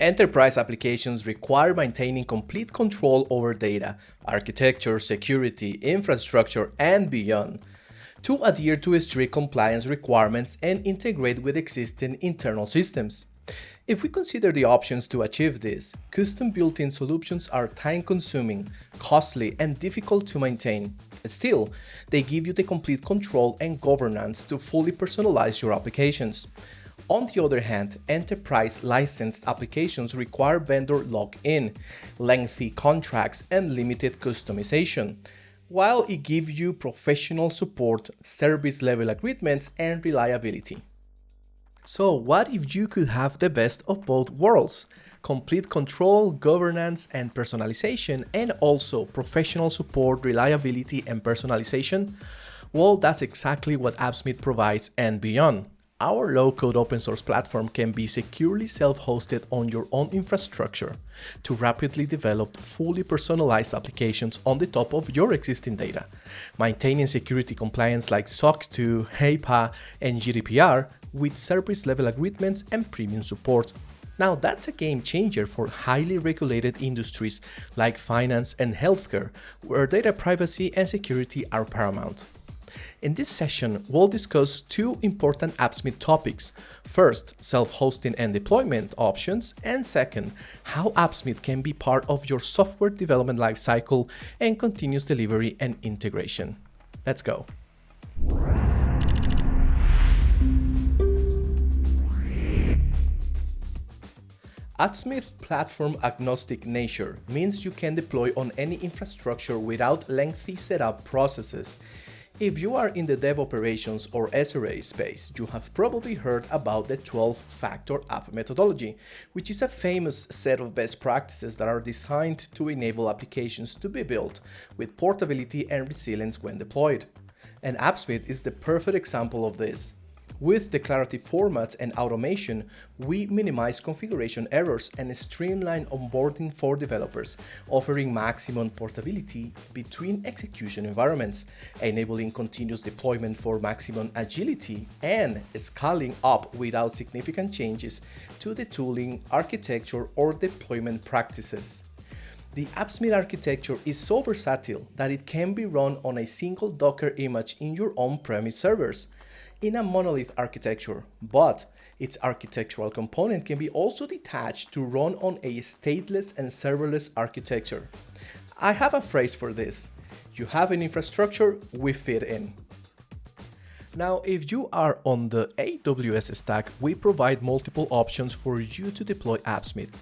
Enterprise applications require maintaining complete control over data, architecture, security, infrastructure, and beyond, to adhere to strict compliance requirements and integrate with existing internal systems. If we consider the options to achieve this, custom built-in solutions are time-consuming, costly, and difficult to maintain. Still, they give you the complete control and governance to fully personalize your applications. On the other hand, enterprise licensed applications require vendor lock-in, lengthy contracts, and limited customization, while it gives you professional support, service level agreements, and reliability. So what if you could have the best of both worlds? Complete control, governance, and personalization, and also professional support, reliability, and personalization? Well, that's exactly what Appsmith provides and beyond. Our low-code open-source platform can be securely self-hosted on your own infrastructure to rapidly develop fully personalized applications on the top of your existing data, maintaining security compliance like SOC 2, HIPAA, and GDPR with service-level agreements and premium support. Now that's a game changer for highly regulated industries like finance and healthcare, where data privacy and security are paramount. In this session, we'll discuss two important Appsmith topics. First, self-hosting and deployment options, and second, how Appsmith can be part of your software development lifecycle and continuous delivery and integration. Let's go. Appsmith's platform agnostic nature means you can deploy on any infrastructure without lengthy setup processes. If you are in the dev operations or SRE space, you have probably heard about the 12-factor app methodology, which is a famous set of best practices that are designed to enable applications to be built with portability and resilience when deployed. And Appsmith is the perfect example of this. With declarative formats and automation, we minimize configuration errors and streamline onboarding for developers, offering maximum portability between execution environments, enabling continuous deployment for maximum agility, and scaling up without significant changes to the tooling, architecture, or deployment practices. The Appsmith architecture is so versatile that it can be run on a single Docker image in your on-premise servers, in a monolith architecture, but its architectural component can be also detached to run on a stateless and serverless architecture. I have a phrase for this: you have an infrastructure, we fit in. Now, if you are on the AWS stack, we provide multiple options for you to deploy Appsmith.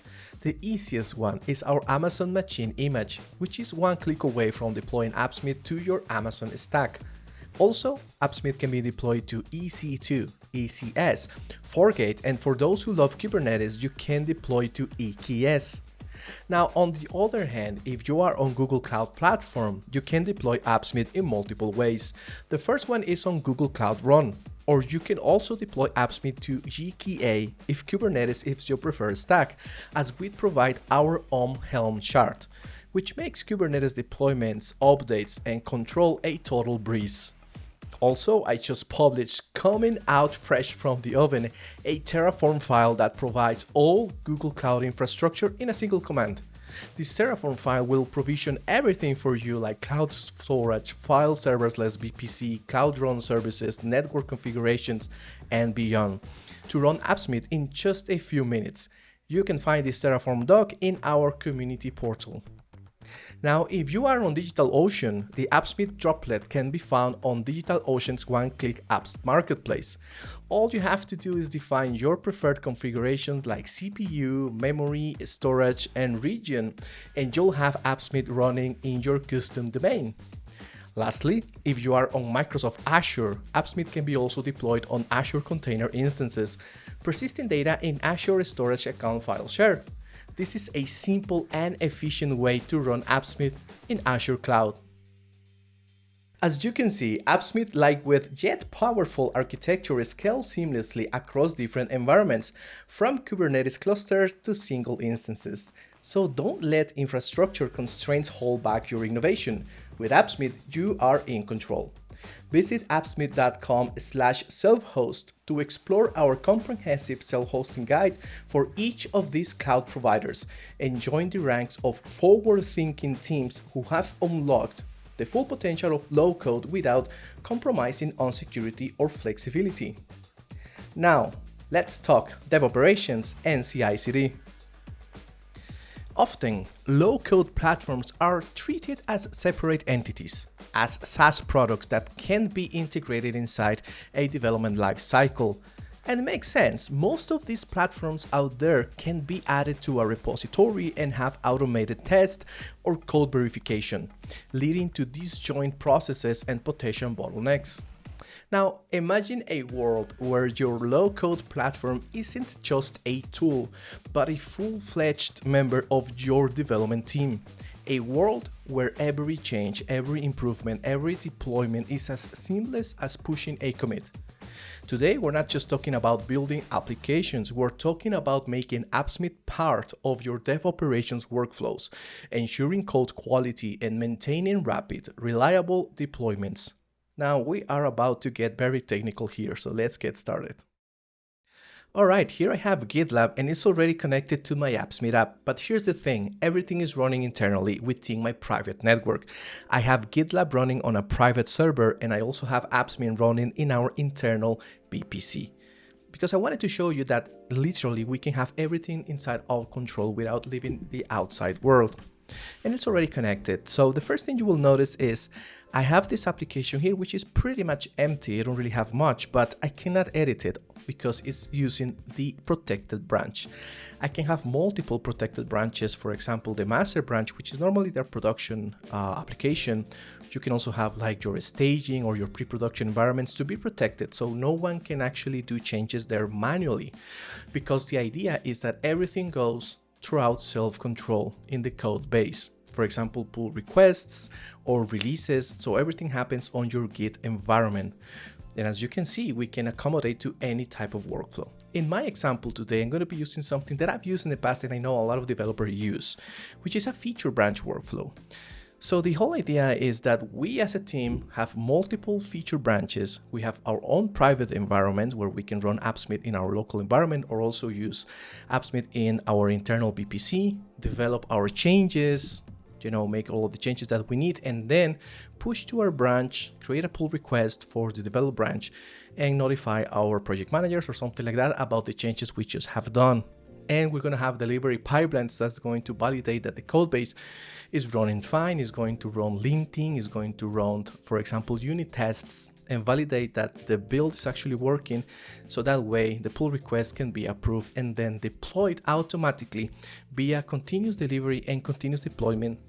The easiest one is our Amazon machine image, which is one click away from deploying Appsmith to your Amazon stack. Also, Appsmith can be deployed to EC2, ECS, Fargate, and for those who love Kubernetes, you can deploy to EKS. Now, on the other hand, if you are on Google Cloud Platform, you can deploy Appsmith in multiple ways. The first one is on Google Cloud Run, or you can also deploy Appsmith to GKA if Kubernetes is your preferred stack, as we provide our own Helm chart, which makes Kubernetes deployments, updates, and control a total breeze. Also, I just published, coming out fresh from the oven, a Terraform file that provides all Google Cloud infrastructure in a single command. This Terraform file will provision everything for you, like cloud storage, file serverless VPC, cloud run services, network configurations, and beyond, to run Appsmith in just a few minutes. You can find this Terraform doc in our community portal. Now, if you are on DigitalOcean, the Appsmith droplet can be found on DigitalOcean's one-click apps marketplace. All you have to do is define your preferred configurations like CPU, memory, storage, and region, and you'll have Appsmith running in your custom domain. Lastly, if you are on Microsoft Azure, Appsmith can be also deployed on Azure container instances, persisting data in Azure Storage Account File Share. This is a simple and efficient way to run Appsmith in Azure Cloud. As you can see, Appsmith, lightweight yet powerful architecture, scales seamlessly across different environments, from Kubernetes clusters to single instances. So don't let infrastructure constraints hold back your innovation. With Appsmith, you are in control. Visit appsmith.com/self-host to explore our comprehensive self-hosting guide for each of these cloud providers and join the ranks of forward-thinking teams who have unlocked the full potential of low-code without compromising on security or flexibility. Now, let's talk dev operations and CI/CD. Often, low-code platforms are treated as separate entities, as SaaS products that can be integrated inside a development lifecycle. And it makes sense, most of these platforms out there can be added to a repository and have automated test or code verification, leading to disjoint processes and potential bottlenecks. Now, imagine a world where your low-code platform isn't just a tool, but a full-fledged member of your development team. A world where every change, every improvement, every deployment is as seamless as pushing a commit. Today, we're not just talking about building applications, we're talking about making Appsmith part of your dev operations workflows, ensuring code quality and maintaining rapid, reliable deployments. Now, we are about to get very technical here, so let's get started. Alright, here I have GitLab and it's already connected to my Appsmith app, but here's the thing, everything is running internally within my private network. I have GitLab running on a private server and I also have Appsmith running in our internal VPC. Because I wanted to show you that literally we can have everything inside our control without leaving the outside world. And it's already connected. So the first thing you will notice is I have this application here, which is pretty much empty. I don't really have much, but I cannot edit it because it's using the protected branch. I can have multiple protected branches. For example, the master branch, which is normally their production application. You can also have like your staging or your pre-production environments to be protected. So no one can actually do changes there manually, because the idea is that everything goes throughout self-control in the code base. For example, pull requests or releases, so everything happens on your Git environment. And as you can see, we can accommodate to any type of workflow. In my example today, I'm going to be using something that I've used in the past and I know a lot of developers use, which is a feature branch workflow. So the whole idea is that we as a team have multiple feature branches. We have our own private environment where we can run Appsmith in our local environment or also use Appsmith in our internal VPC, develop our changes, make all of the changes that we need, and then push to our branch, create a pull request for the develop branch, and notify our project managers or something like that about the changes we just have done. And we're going to have delivery pipelines that's going to validate that the code base is running fine, is going to run linting, is going to run, for example, unit tests, and validate that the build is actually working. So that way the pull request can be approved and then deployed automatically via continuous delivery and continuous deployment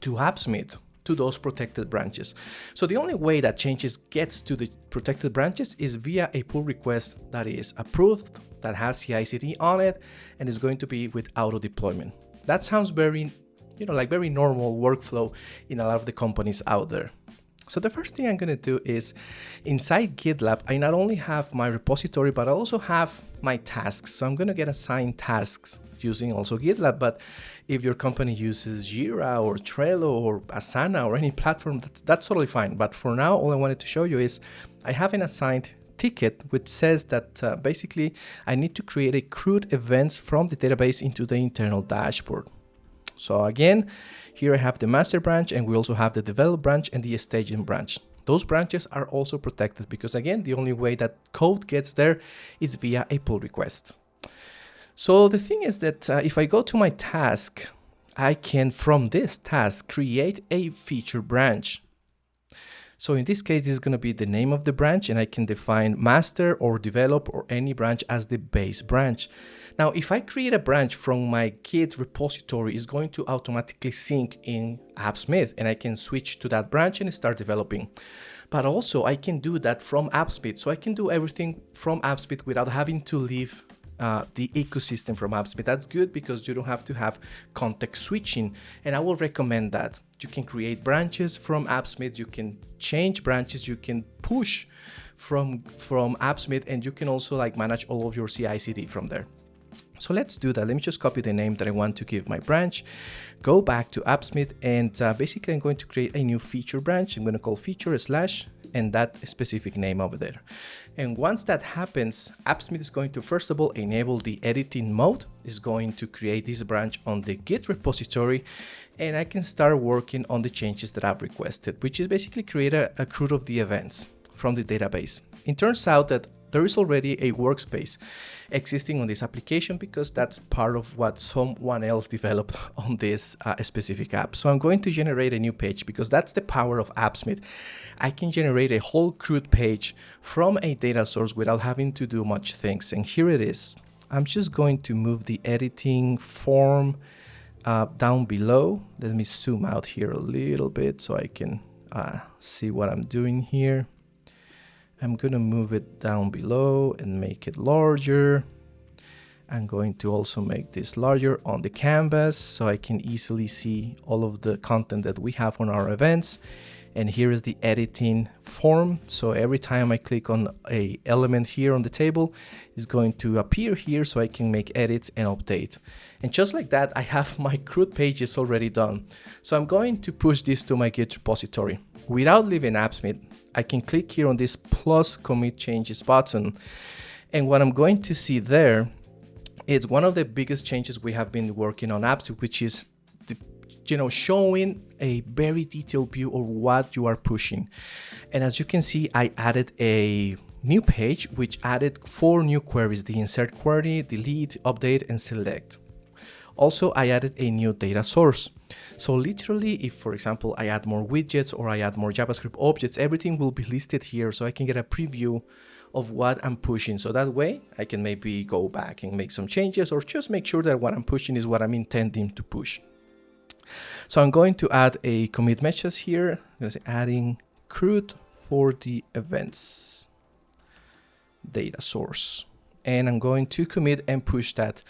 to Appsmith, to those protected branches. So the only way that changes gets to the protected branches is via a pull request that is approved, that has CI/CD on it, and is going to be with auto deployment. That sounds very, like very normal workflow in a lot of the companies out there. So the first thing I'm going to do is inside GitLab, I not only have my repository, but I also have my tasks. So I'm going to get assigned tasks using also GitLab. But if your company uses Jira or Trello or Asana or any platform, that's totally fine. But for now, all I wanted to show you is I have an assigned ticket which says that basically I need to create a CRUD events from the database into the internal dashboard. So again, here I have the master branch and we also have the develop branch and the staging branch. Those branches are also protected because again, the only way that code gets there is via a pull request. So the thing is that if I go to my task, I can from this task create a feature branch. So in this case, this is going to be the name of the branch and I can define master or develop or any branch as the base branch. Now, if I create a branch from my Git repository, it's going to automatically sync in Appsmith and I can switch to that branch and start developing. But also I can do that from Appsmith. So I can do everything from Appsmith without having to leave the ecosystem from Appsmith. That's good because you don't have to have context switching. And I will recommend that. You can create branches from Appsmith, you can change branches, you can push from Appsmith, and you can also manage all of your CI/CD from there. So let's do that. Let me just copy the name that I want to give my branch, go back to Appsmith, and basically I'm going to create a new feature branch. I'm going to call feature / and that specific name over there. And once that happens, Appsmith is going to first of all enable the editing mode, is going to create this branch on the Git repository, and I can start working on the changes that I've requested, which is basically create a CRUD of the events from the database. It turns out that there is already a workspace existing on this application because that's part of what someone else developed on this specific app. So I'm going to generate a new page because that's the power of Appsmith. I can generate a whole CRUD page from a data source without having to do much things. And here it is. I'm just going to move the editing form down below. Let me zoom out here a little bit so I can see what I'm doing here. I'm going to move it down below and make it larger. I'm going to also make this larger on the canvas so I can easily see all of the content that we have on our events. And here is the editing form. So every time I click on a element here on the table, it's going to appear here so I can make edits and update. And just like that, I have my CRUD pages already done. So I'm going to push this to my Git repository. Without leaving Appsmith, I can click here on this plus commit changes button. And what I'm going to see there is one of the biggest changes we have been working on Appsmith, which is showing a very detailed view of what you are pushing. And as you can see, I added a new page which added 4 new queries: the insert query, delete, update, and select. Also, I added a new data source. So literally, if for example I add more widgets or I add more JavaScript objects, everything will be listed here so I can get a preview of what I'm pushing. So that way I can maybe go back and make some changes or just make sure that what I'm pushing is what I'm intending to push. So I'm going to add a commit message here. I'm going to say adding CRUD for the events data source. And I'm going to commit and push that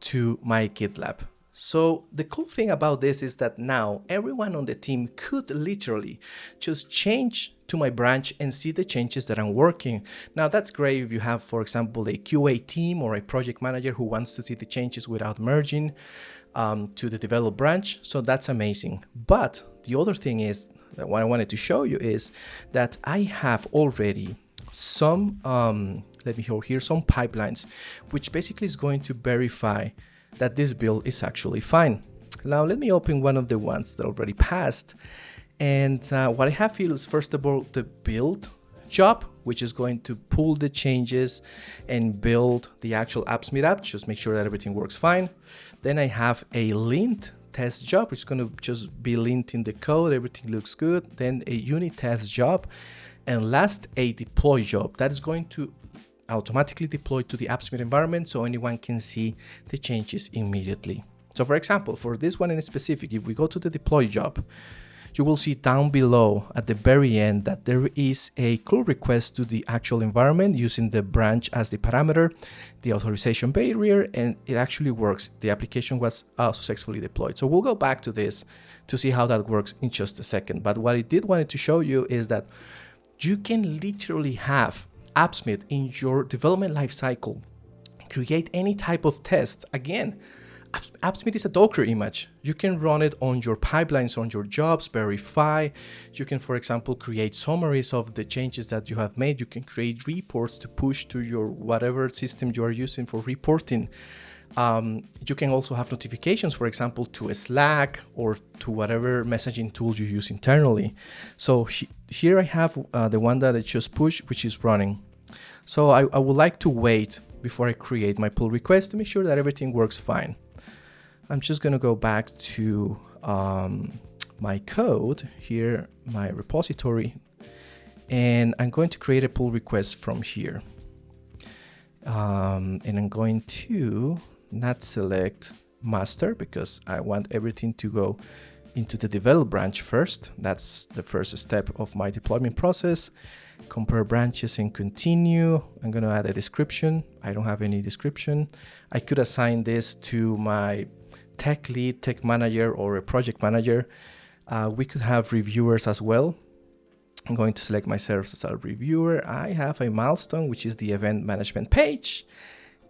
to my GitLab. So the cool thing about this is that now everyone on the team could literally just change to my branch and see the changes that I'm working. Now that's great if you have, for example, a QA team or a project manager who wants to see the changes without merging to the develop branch. So that's amazing. But the other thing is that what I wanted to show you is that I have already some, let me show here some pipelines, which basically is going to verify that this build is actually fine. Now let me open one of the ones that already passed. And what I have here is first of all the build job, which is going to pull the changes and build the actual Appsmith app, just make sure that everything works fine. Then I have a lint test job, which is going to just be linting the code, everything looks good. Then a unit test job, and last a deploy job that is going to automatically deploy to the Appsmith environment so anyone can see the changes immediately. So for example, for this one in specific, if we go to the deploy job, you will see down below at the very end that there is a pull request to the actual environment using the branch as the parameter, the authorization barrier, and it actually works. The application was successfully deployed. So we'll go back to this to see how that works in just a second. But what I did wanted to show you is that you can literally have Appsmith in your development lifecycle, create any type of test. Again, Appsmith is a Docker image. You can run it on your pipelines, on your jobs, verify. You can, for example, create summaries of the changes that you have made. You can create reports to push to your whatever system you are using for reporting. You can also have notifications, for example, to a Slack or to whatever messaging tool you use internally. So here I have the one that I just pushed, which is running. So I would like to wait before I create my pull request to make sure that everything works fine. I'm just going to go back to my code here, my repository, and I'm going to create a pull request from here. And I'm going to not select master because I want everything to go into the develop branch first. That's the first step of my deployment process. Compare branches and continue. I'm going to add a description. I don't have any description. I could assign this to my tech lead, tech manager, or a project manager. We could have reviewers as well. I'm going to select myself as a reviewer. I have a milestone, which is the event management page.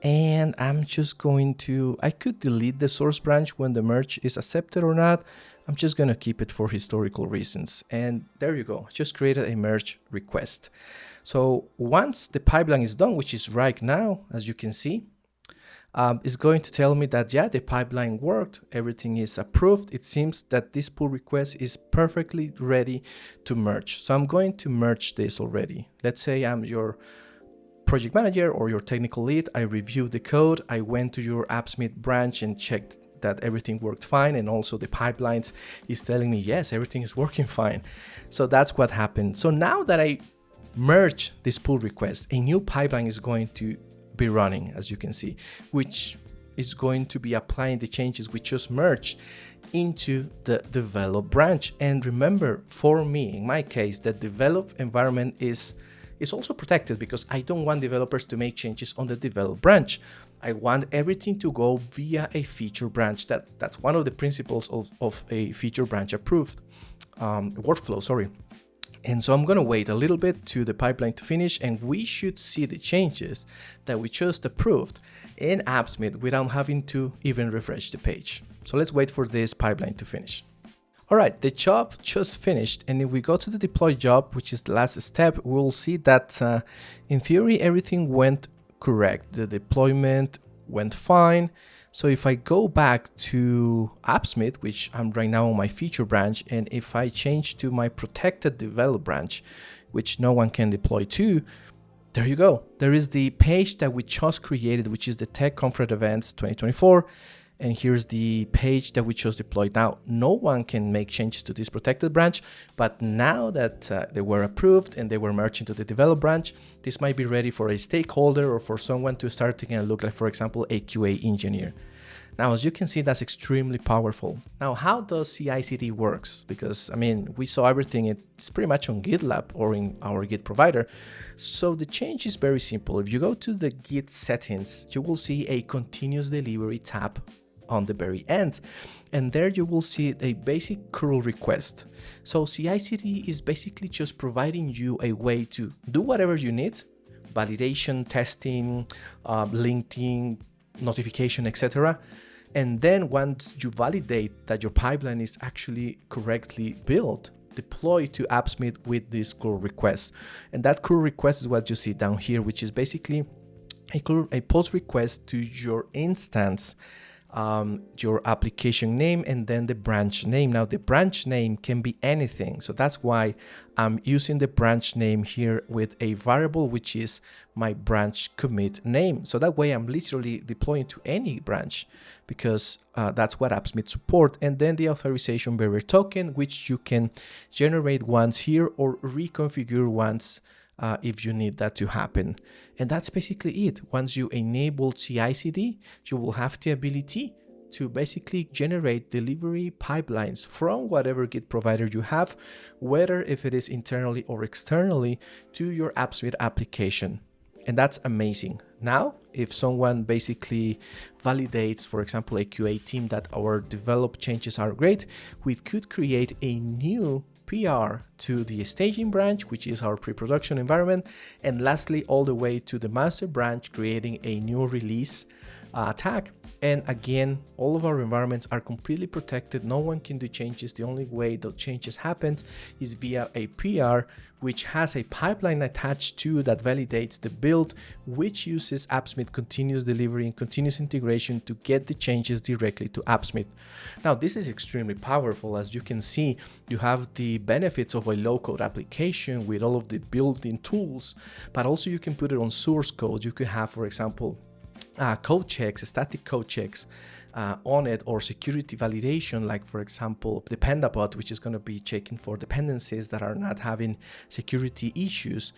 And I'm just going to, I could delete the source branch when the merge is accepted or not. I'm just going to keep it for historical reasons. And there you go. Just created a merge request. So once the pipeline is done, which is right now, as you can see, it's going to tell me that, yeah, the pipeline worked. Everything is approved. It seems that this pull request is perfectly ready to merge. So I'm going to merge this already. Let's say I'm your project manager or your technical lead. I reviewed the code. I went to your Appsmith branch and checked that everything worked fine, and also the pipelines is telling me yes, everything is working fine. So that's what happened. So now that I merge this pull request, a new pipeline is going to be running, as you can see, which is going to be applying the changes we just merged into the develop branch. And remember, for me, in my case, the develop environment is also protected because I don't want developers to make changes on the develop branch. I want everything to go via a feature branch. That's one of the principles of a feature branch approved workflow, sorry. And so I'm going to wait a little bit to the pipeline to finish, and we should see the changes that we just approved in Appsmith without having to even refresh the page. So let's wait for this pipeline to finish. All right, the job just finished, and if we go to the deploy job, which is the last step, we'll see that in theory, everything went correct. The deployment went fine. So if I go back to Appsmith, which I'm right now on my feature branch, and if I change to my protected develop branch, which no one can deploy to, there you go. There is the page that we just created, which is the Tech Conference Events 2024. And here's the page that we just deployed. Now, no one can make changes to this protected branch, but now that they were approved and they were merged into the develop branch, this might be ready for a stakeholder or for someone to start taking a look, like for example, a QA engineer. Now, as you can see, that's extremely powerful. Now, how does CI/CD works? Because, I mean, we saw everything, it's pretty much on GitLab or in our Git provider. So the change is very simple. If you go to the Git settings, you will see a continuous delivery tab on the very end, and there you will see a basic curl request. So CI/CD is basically just providing you a way to do whatever you need, validation, testing, linking, notification, etc. And then once you validate that your pipeline is actually correctly built, deploy to Appsmith with this curl request. And that curl request is what you see down here, which is basically a post request to your instance, your application name, and then the branch name. Now the branch name can be anything, so that's why I'm using the branch name here with a variable which is my branch commit name, so that way I'm literally deploying to any branch because that's what Appsmith support. And then the authorization bearer token, which you can generate once here or reconfigure once if you need that to happen. And that's basically it. Once you enable CI/CD, you will have the ability to basically generate delivery pipelines from whatever Git provider you have, whether if it is internally or externally to your Appsmith application. And that's amazing. Now, if someone basically validates, for example, a QA team that our developed changes are great, we could create a new PR to the staging branch, which is our pre-production environment, and lastly all the way to the master branch, creating a new release tag. And again, all of our environments are completely protected. No one can do changes. The only way the changes happens is via a PR, which has a pipeline attached to that validates the build, which uses Appsmith continuous delivery and continuous integration to get the changes directly to Appsmith. Now, this is extremely powerful. As you can see, you have the benefits of a low-code application with all of the built-in tools, but also you can put it on source code. You could have, for example, code checks, static code checks on it, or security validation, like for example Dependabot, which is going to be checking for dependencies that are not having security issues.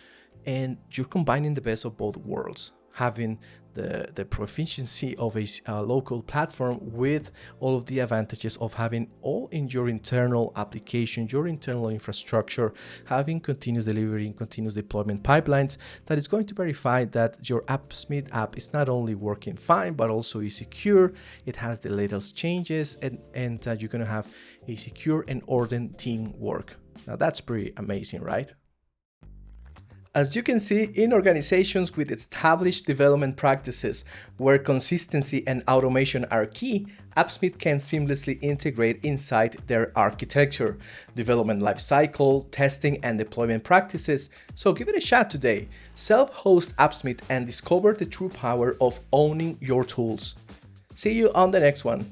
And you're combining the best of both worlds, having the proficiency of a local platform with all of the advantages of having all in your internal application, your internal infrastructure, having continuous delivery and continuous deployment pipelines that is going to verify that your Appsmith app is not only working fine, but also is secure. It has the latest changes, and you're going to have a secure and ordered teamwork. Now that's pretty amazing, right? As you can see, in organizations with established development practices where consistency and automation are key, Appsmith can seamlessly integrate inside their architecture, development lifecycle, testing, and deployment practices. So give it a shot today. Self-host Appsmith and discover the true power of owning your tools. See you on the next one.